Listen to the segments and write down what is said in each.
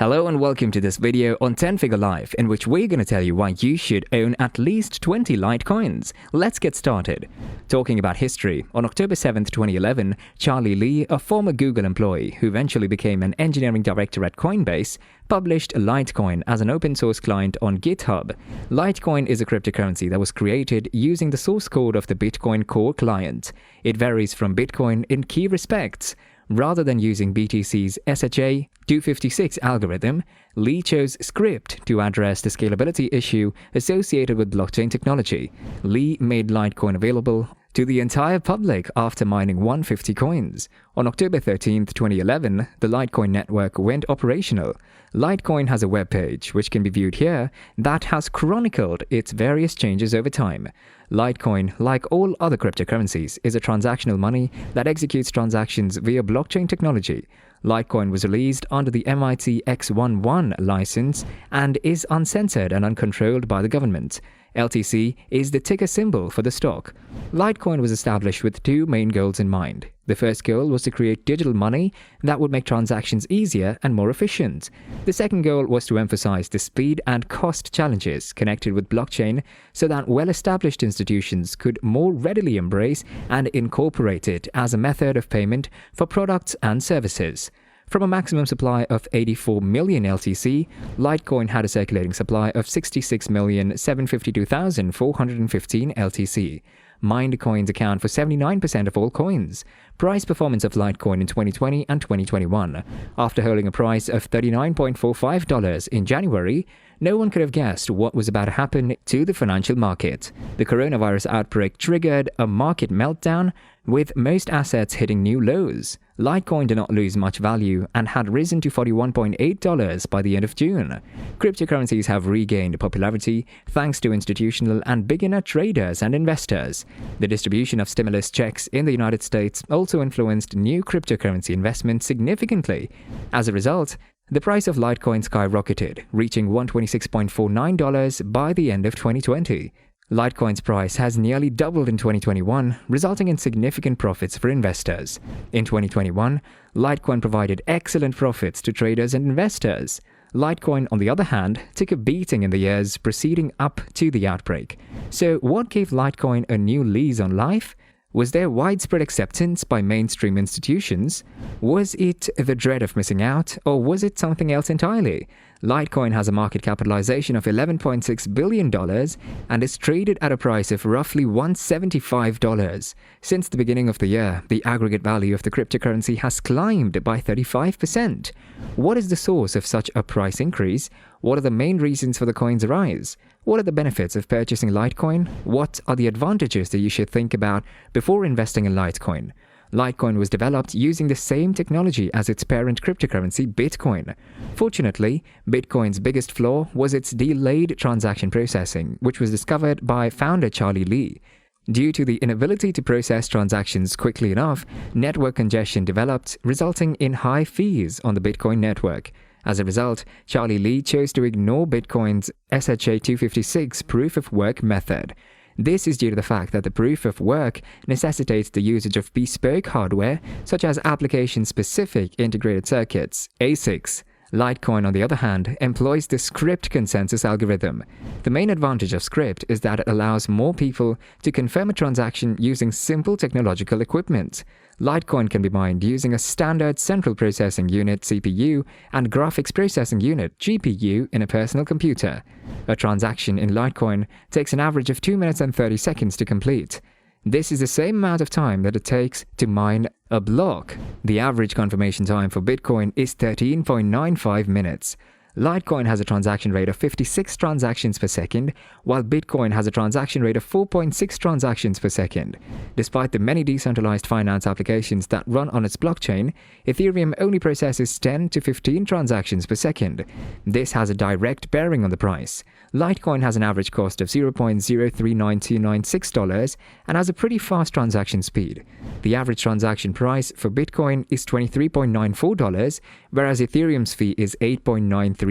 Hello and welcome to this video on 10-Figure Life, in which we're going to tell you why you should own at least 20 Litecoins. Let's get started. Talking about history, on October 7th, 2011, Charlie Lee, a former Google employee who eventually became an engineering director at Coinbase, published Litecoin as an open-source client on GitHub. Litecoin is a cryptocurrency that was created using the source code of the Bitcoin core client. It varies from Bitcoin in key respects. Rather than using BTC's SHA-256 algorithm, Lee chose SCRYPT to address the scalability issue associated with blockchain technology. Lee made Litecoin available to the entire public after mining 150 coins. On October 13, 2011, the Litecoin network went operational. Litecoin has a webpage, which can be viewed here, that has chronicled its various changes over time. Litecoin, like all other cryptocurrencies, is a transactional money that executes transactions via blockchain technology. Litecoin was released under the MIT X11 license and is uncensored and uncontrolled by the government. LTC is the ticker symbol for the stock. Litecoin was established with two main goals in mind. The first goal was to create digital money that would make transactions easier and more efficient. The second goal was to emphasize the speed and cost challenges connected with blockchain so that well-established institutions could more readily embrace and incorporate it as a method of payment for products and services. From a maximum supply of 84 million LTC, Litecoin had a circulating supply of 66,752,415 LTC. Mined coins account for 79% of all coins. Price performance of Litecoin in 2020 and 2021. After holding a price of $39.45 in January, no one could have guessed what was about to happen to the financial market. The coronavirus outbreak triggered a market meltdown, with most assets hitting new lows. Litecoin did not lose much value and had risen to $41.8 by the end of June. Cryptocurrencies have regained popularity thanks to institutional and beginner traders and investors. The distribution of stimulus checks in the United States also influenced new cryptocurrency investment significantly. As a result, the price of Litecoin skyrocketed, reaching $126.49 by the end of 2020. Litecoin's price has nearly doubled in 2021, resulting in significant profits for investors. In 2021, Litecoin provided excellent profits to traders and investors. Litecoin, on the other hand, took a beating in the years preceding up to the outbreak. So what gave Litecoin a new lease on life? Was there widespread acceptance by mainstream institutions? Was it the dread of missing out, or was it something else entirely? Litecoin has a market capitalization of $11.6 billion and is traded at a price of roughly $175. Since the beginning of the year, the aggregate value of the cryptocurrency has climbed by 35%. What is the source of such a price increase? What are the main reasons for the coin's rise? What are the benefits of purchasing Litecoin? What are the advantages that you should think about before investing in Litecoin? Litecoin was developed using the same technology as its parent cryptocurrency, Bitcoin. Fortunately, Bitcoin's biggest flaw was its delayed transaction processing, which was discovered by founder Charlie Lee. Due to the inability to process transactions quickly enough, network congestion developed, resulting in high fees on the Bitcoin network. As a result, Charlie Lee chose to ignore Bitcoin's SHA-256 proof-of-work method. This is due to the fact that the proof of work necessitates the usage of bespoke hardware, such as application-specific integrated circuits, ASICs. Litecoin, on the other hand, employs the SCRYPT consensus algorithm. The main advantage of SCRYPT is that it allows more people to confirm a transaction using simple technological equipment. Litecoin can be mined using a standard central processing unit (CPU) and graphics processing unit (GPU) in a personal computer. A transaction in Litecoin takes an average of 2 minutes and 30 seconds to complete. This is the same amount of time that it takes to mine a block. The average confirmation time for Bitcoin is 13.95 minutes. Litecoin has a transaction rate of 56 transactions per second, while Bitcoin has a transaction rate of 4.6 transactions per second. Despite the many decentralized finance applications that run on its blockchain, Ethereum only processes 10 to 15 transactions per second. This has a direct bearing on the price. Litecoin has an average cost of $0.039296 and has a pretty fast transaction speed. The average transaction price for Bitcoin is $23.94, whereas Ethereum's fee is $8.934.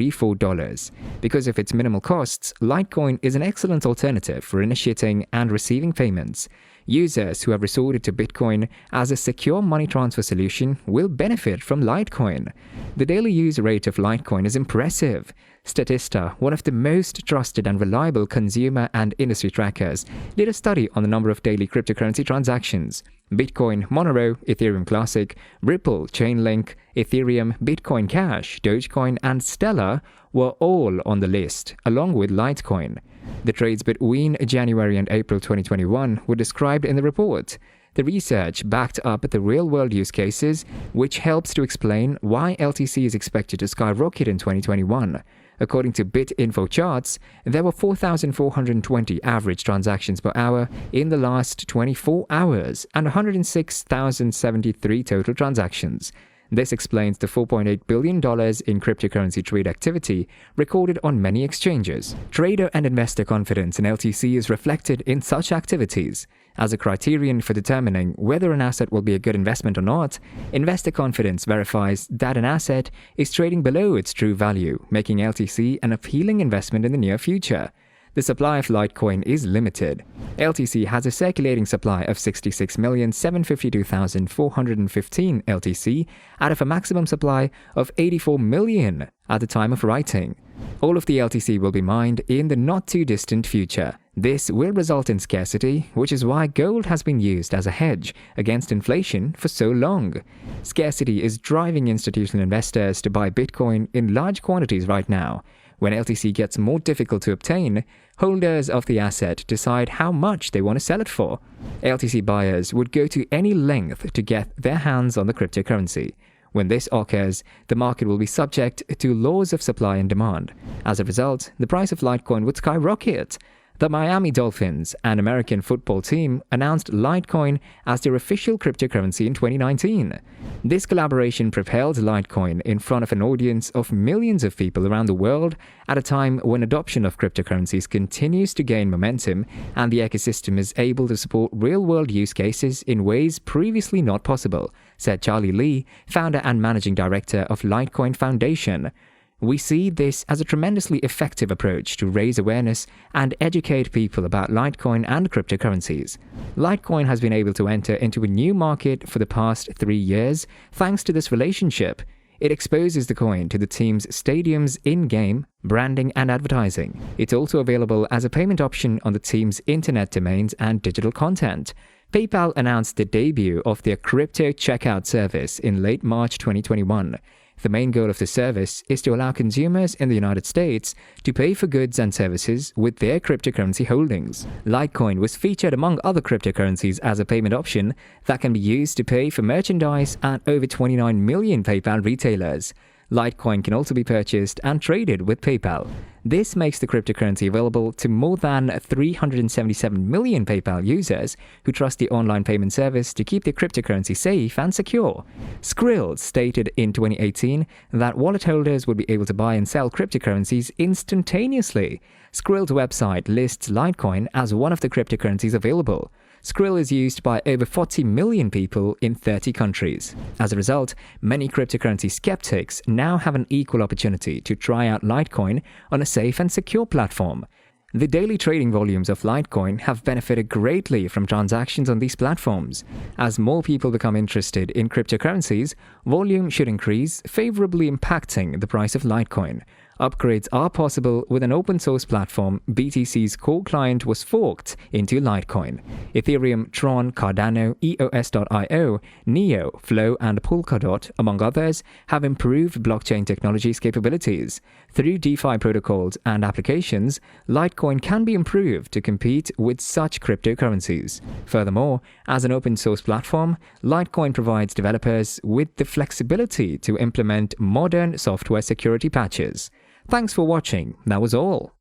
Because of its minimal costs, Litecoin is an excellent alternative for initiating and receiving payments. Users who have resorted to Bitcoin as a secure money transfer solution will benefit from Litecoin. The daily use rate of Litecoin is impressive. Statista, one of the most trusted and reliable consumer and industry trackers, did a study on the number of daily cryptocurrency transactions. Bitcoin, Monero, Ethereum Classic, Ripple, Chainlink, Ethereum, Bitcoin Cash, Dogecoin, and Stellar were all on the list, along with Litecoin. The trades between January and April 2021 were described in the report. The research backed up the real-world use cases, which helps to explain why LTC is expected to skyrocket in 2021. According to BitInfo charts, there were 4,420 average transactions per hour in the last 24 hours and 106,073 total transactions. This explains the $4.8 billion in cryptocurrency trade activity recorded on many exchanges. Trader and investor confidence in LTC is reflected in such activities. As a criterion for determining whether an asset will be a good investment or not, investor confidence verifies that an asset is trading below its true value, making LTC an appealing investment in the near future. The supply of Litecoin is limited. LTC has a circulating supply of 66,752,415 LTC out of a maximum supply of 84 million at the time of writing. All of the LTC will be mined in the not-too-distant future. This will result in scarcity, which is why gold has been used as a hedge against inflation for so long. Scarcity is driving institutional investors to buy Bitcoin in large quantities right now. When LTC gets more difficult to obtain, holders of the asset decide how much they want to sell it for. LTC buyers would go to any length to get their hands on the cryptocurrency. When this occurs, the market will be subject to laws of supply and demand. As a result, the price of Litecoin would skyrocket. The Miami Dolphins, an American football team, announced Litecoin as their official cryptocurrency in 2019. This collaboration propelled Litecoin in front of an audience of millions of people around the world at a time when adoption of cryptocurrencies continues to gain momentum and the ecosystem is able to support real-world use cases in ways previously not possible, said Charlie Lee, founder and managing director of Litecoin Foundation. We see this as a tremendously effective approach to raise awareness and educate people about Litecoin and cryptocurrencies. Litecoin has been able to enter into a new market for the past 3 years thanks to this relationship. It exposes the coin to the team's stadium's in-game branding and advertising. It's also available as a payment option on the team's internet domains and digital content. PayPal announced the debut of their crypto checkout service in late March 2021. The main goal of the service is to allow consumers in the United States to pay for goods and services with their cryptocurrency holdings. Litecoin was featured among other cryptocurrencies as a payment option that can be used to pay for merchandise at over 29 million PayPal retailers. Litecoin can also be purchased and traded with PayPal. This makes the cryptocurrency available to more than 377 million PayPal users who trust the online payment service to keep their cryptocurrency safe and secure. SCRYPT stated in 2018 that wallet holders would be able to buy and sell cryptocurrencies instantaneously. SCRYPT's website lists Litecoin as one of the cryptocurrencies available. SCRYPT is used by over 40 million people in 30 countries. As a result, many cryptocurrency skeptics now have an equal opportunity to try out Litecoin on a safe and secure platform. The daily trading volumes of Litecoin have benefited greatly from transactions on these platforms. As more people become interested in cryptocurrencies, volume should increase, favorably impacting the price of Litecoin. Upgrades are possible with an open-source platform. BTC's core client was forked into Litecoin. Ethereum, Tron, Cardano, EOS.io, Neo, Flow, and Polkadot, among others, have improved blockchain technology's capabilities. Through DeFi protocols and applications, Litecoin can be improved to compete with such cryptocurrencies. Furthermore, as an open-source platform, Litecoin provides developers with the flexibility to implement modern software security patches. Thanks for watching. That was all.